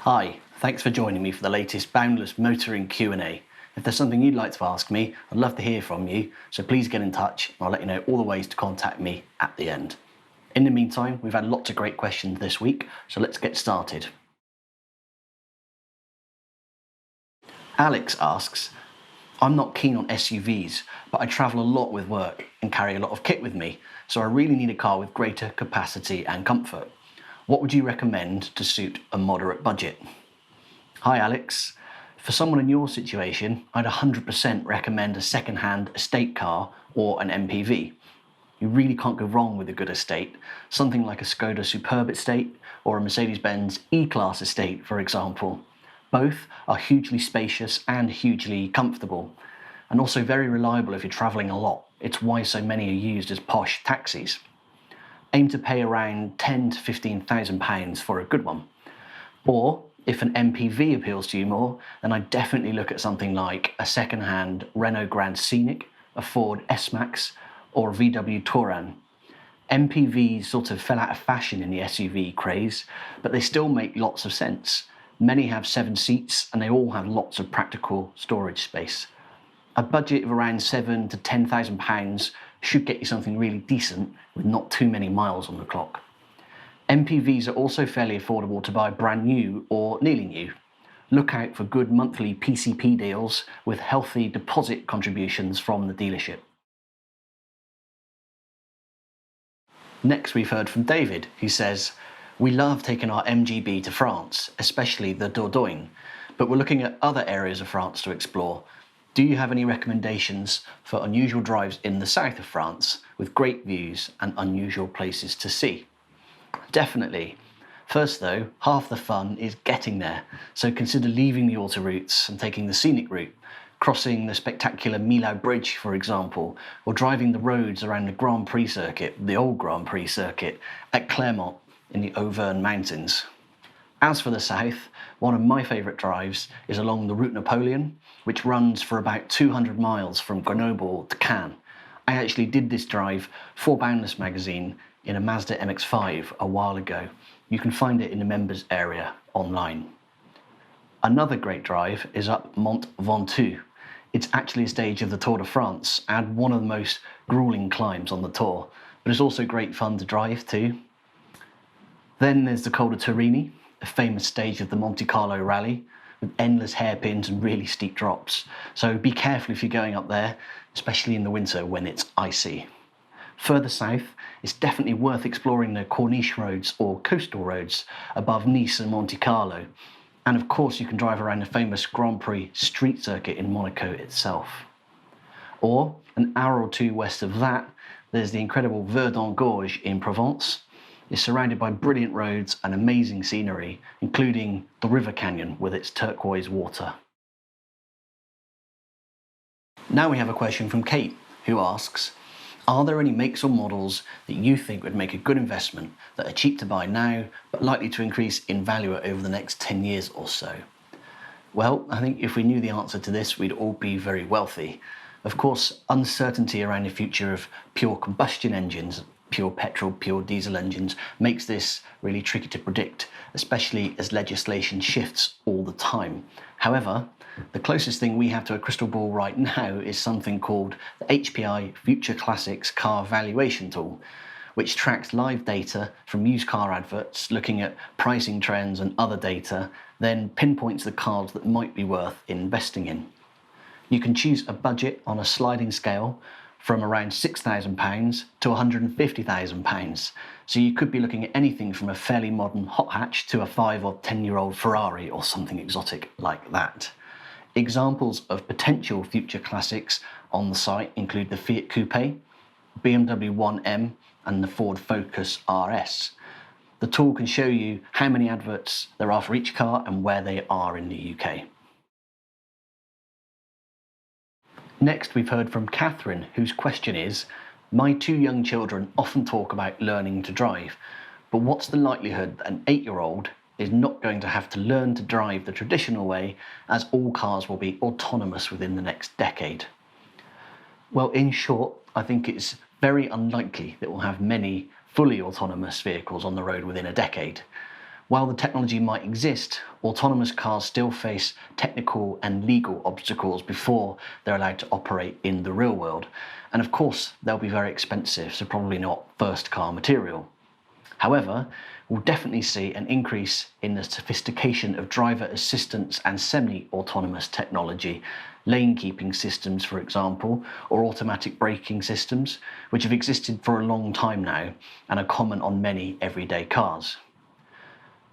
Hi, thanks for joining me for the latest Boundless motoring Q&A. If there's something you'd like to ask me, I'd love to hear from you, so please get in touch and I'll let you know all the ways to contact me at the end. In the meantime, we've had lots of great questions this week, so let's get started. Alex asks, I'm not keen on SUVs, but I travel a lot with work and carry a lot of kit with me, so I really need a car with greater capacity and comfort. What would you recommend to suit a moderate budget? Hi Alex. For someone in your situation, I'd 100% recommend a second-hand estate car or an MPV. You really can't go wrong with a good estate, something like a Skoda Superb estate or a Mercedes-Benz E-Class estate, for example. Both are hugely spacious and hugely comfortable, and also very reliable if you're travelling a lot. It's why so many are used as posh taxis. Aim to pay around £10,000 to £15,000 for a good one. Or, if an MPV appeals to you more, then I'd definitely look at something like a second-hand Renault Grand Scenic, a Ford S-Max, or a VW Touran. MPVs sort of fell out of fashion in the SUV craze, but they still make lots of sense. Many have 7 seats and they all have lots of practical storage space. A budget of around £7,000 to £10,000 should get you something really decent with not too many miles on the clock. MPVs are also fairly affordable to buy brand new or nearly new. Look out for good monthly PCP deals with healthy deposit contributions from the dealership. Next we've heard from David, who says, we love taking our MGB to France, especially the Dordogne, but we're looking at other areas of France to explore. Do you have any recommendations for unusual drives in the south of France with great views and unusual places to see? Definitely. First though, half the fun is getting there, so consider leaving the autoroutes and taking the scenic route, crossing the spectacular Millau Bridge, for example, or driving the roads around the Grand Prix circuit, the old Grand Prix circuit, at Clermont in the Auvergne Mountains. As for the south, one of my favourite drives is along the Route Napoleon, which runs for about 200 miles from Grenoble to Cannes. I actually did this drive for Boundless magazine in a Mazda MX-5 a while ago. You can find it in the members area online. Another great drive is up Mont Ventoux. It's actually a stage of the Tour de France and one of the most grueling climbs on the tour, but it's also great fun to drive too. Then there's the Col de Torini, a famous stage of the Monte Carlo rally with endless hairpins and really steep drops. So be careful if you're going up there, especially in the winter when it's icy. Further south, it's definitely worth exploring the Corniche roads or coastal roads above Nice and Monte Carlo. And of course you can drive around the famous Grand Prix street circuit in Monaco itself. Or, an hour or two west of that, there's the incredible Verdon Gorge in Provence. It's surrounded by brilliant roads and amazing scenery, including the River Canyon with its turquoise water. Now we have a question from Kate, who asks, are there any makes or models that you think would make a good investment that are cheap to buy now, but likely to increase in value over the next 10 years or so? Well, I think if we knew the answer to this, we'd all be very wealthy. Of course, uncertainty around the future of pure combustion engines, pure petrol, pure diesel engines, makes this really tricky to predict, especially as legislation shifts all the time. However, the closest thing we have to a crystal ball right now is something called the HPI Future Classics Car Valuation Tool, which tracks live data from used car adverts, looking at pricing trends and other data, then pinpoints the cars that might be worth investing in. You can choose a budget on a sliding scale from around £6,000 to £150,000. So you could be looking at anything from a fairly modern hot hatch to a 5 or 10-year-old Ferrari or something exotic like that. Examples of potential future classics on the site include the Fiat Coupe, BMW 1M and the Ford Focus RS. The tool can show you how many adverts there are for each car and where they are in the UK. Next, we've heard from Catherine, whose question is, my 2 young children often talk about learning to drive, but what's the likelihood that an 8-year-old is not going to have to learn to drive the traditional way, as all cars will be autonomous within the next decade? Well, in short, I think it's very unlikely that we'll have many fully autonomous vehicles on the road within a decade. While the technology might exist, autonomous cars still face technical and legal obstacles before they're allowed to operate in the real world. And of course, they'll be very expensive, so probably not first car material. However, we'll definitely see an increase in the sophistication of driver assistance and semi-autonomous technology, lane keeping systems, for example, or automatic braking systems, which have existed for a long time now and are common on many everyday cars.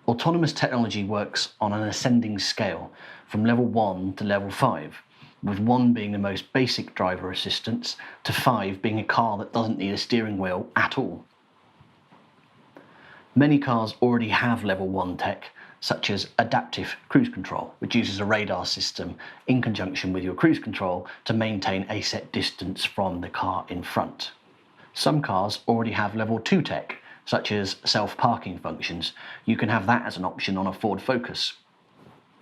Autonomous technology works on an ascending scale from level 1 to level 5, with 1 being the most basic driver assistance to 5 being a car that doesn't need a steering wheel at all. Many cars already have level 1 tech, such as adaptive cruise control, which uses a radar system in conjunction with your cruise control to maintain a set distance from the car in front. Some cars already have level 2 tech, such as self-parking functions. You can have that as an option on a Ford Focus.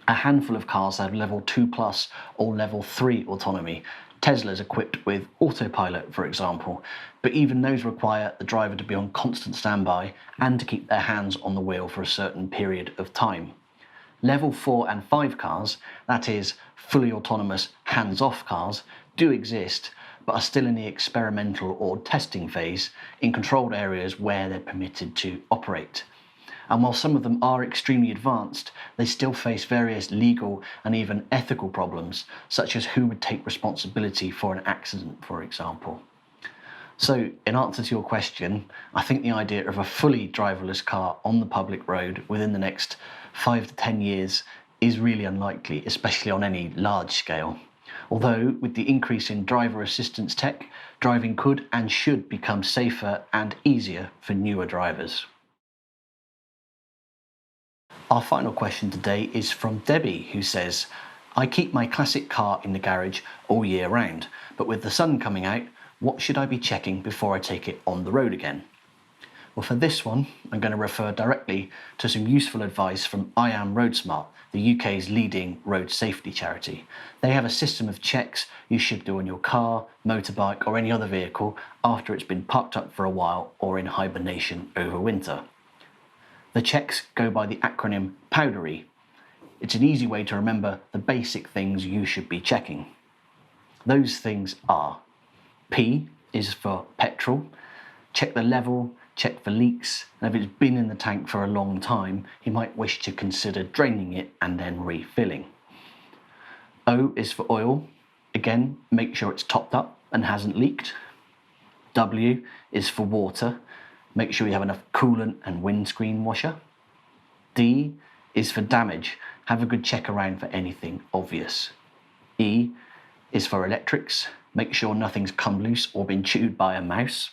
A handful of cars have level 2 plus or level 3 autonomy. Tesla's equipped with autopilot, for example, but even those require the driver to be on constant standby and to keep their hands on the wheel for a certain period of time. Level 4 and 5 cars, that is, fully autonomous hands-off cars, do exist, but are still in the experimental or testing phase in controlled areas where they're permitted to operate. And while some of them are extremely advanced, they still face various legal and even ethical problems, such as who would take responsibility for an accident, for example. So, in answer to your question, I think the idea of a fully driverless car on the public road within the next 5 to 10 years is really unlikely, especially on any large scale. Although, with the increase in driver assistance tech, driving could and should become safer and easier for newer drivers. Our final question today is from Debbie, who says, I keep my classic car in the garage all year round, but with the sun coming out, what should I be checking before I take it on the road again? Well, for this one, I'm going to refer directly to some useful advice from I Am Road Smart, the UK's leading road safety charity. They have a system of checks you should do on your car, motorbike or any other vehicle after it's been parked up for a while or in hibernation over winter. The checks go by the acronym POWDERY. It's an easy way to remember the basic things you should be checking. Those things are: P is for petrol. Check the level, check for leaks, and if it's been in the tank for a long time, you might wish to consider draining it and then refilling. O is for oil. Again, make sure it's topped up and hasn't leaked. W is for water. Make sure you have enough coolant and windscreen washer. D is for damage. Have a good check around for anything obvious. E is for electrics. Make sure nothing's come loose or been chewed by a mouse.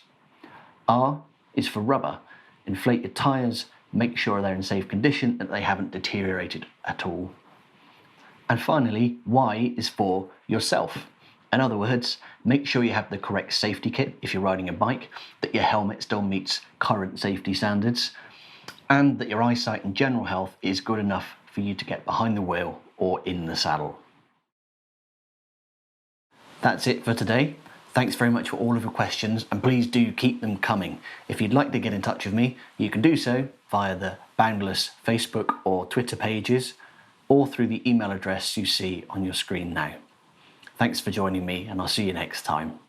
R is for rubber. Inflate your tyres, make sure they're in safe condition and that they haven't deteriorated at all. And finally, Y is for yourself. In other words, make sure you have the correct safety kit if you're riding a bike, that your helmet still meets current safety standards, and that your eyesight and general health is good enough for you to get behind the wheel or in the saddle. That's it for today. Thanks very much for all of your questions, and please do keep them coming. If you'd like to get in touch with me, you can do so via the Boundless Facebook or Twitter pages, or through the email address you see on your screen now. Thanks for joining me, and I'll see you next time.